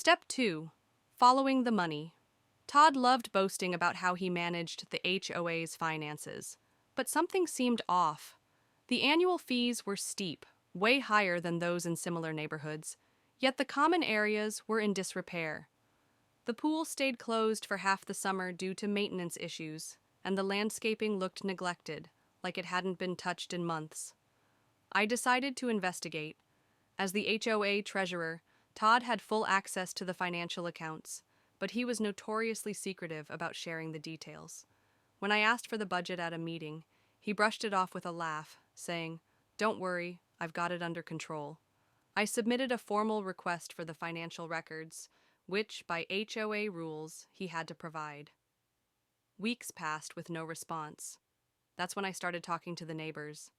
Step 2. Following the money. Todd loved boasting about how he managed the HOA's finances, but something seemed off. The annual fees were steep, way higher than those in similar neighborhoods, yet the common areas were in disrepair. The pool stayed closed for half the summer due to maintenance issues, and the landscaping looked neglected, like it hadn't been touched in months. I decided to investigate. As the HOA treasurer, Todd had full access to the financial accounts, but he was notoriously secretive about sharing the details. When I asked for the budget at a meeting, he brushed it off with a laugh, saying, "Don't worry, I've got it under control." I submitted a formal request for the financial records, which, by HOA rules, he had to provide. Weeks passed with no response. That's when I started talking to the neighbors.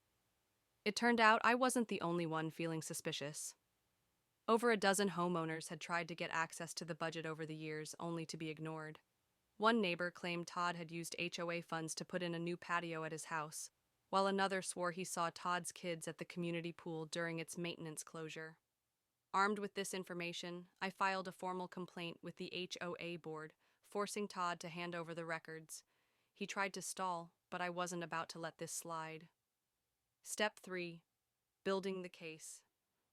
It turned out I wasn't the only one feeling suspicious. Over a dozen homeowners had tried to get access to the budget over the years, only to be ignored. One neighbor claimed Todd had used HOA funds to put in a new patio at his house, while another swore he saw Todd's kids at the community pool during its maintenance closure. Armed with this information, I filed a formal complaint with the HOA board, forcing Todd to hand over the records. He tried to stall, but I wasn't about to let this slide. Step 3. Building the case.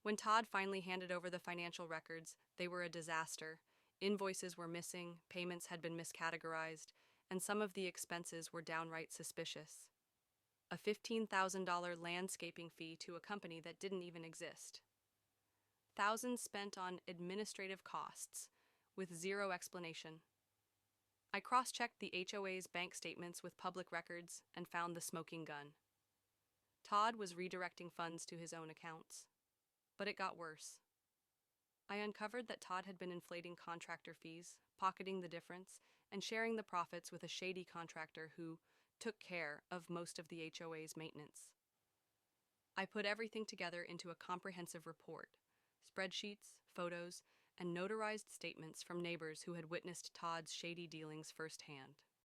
When Todd finally handed over the financial records, they were a disaster. Invoices were missing, payments had been miscategorized, and some of the expenses were downright suspicious. A $15,000 landscaping fee to a company that didn't even exist. Thousands spent on administrative costs, with zero explanation. I cross-checked the HOA's bank statements with public records and found the smoking gun. Todd was redirecting funds to his own accounts. But it got worse. I uncovered that Todd had been inflating contractor fees, pocketing the difference, and sharing the profits with a shady contractor who took care of most of the HOA's maintenance. I put everything together into a comprehensive report: spreadsheets, photos, and notarized statements from neighbors who had witnessed Todd's shady dealings firsthand.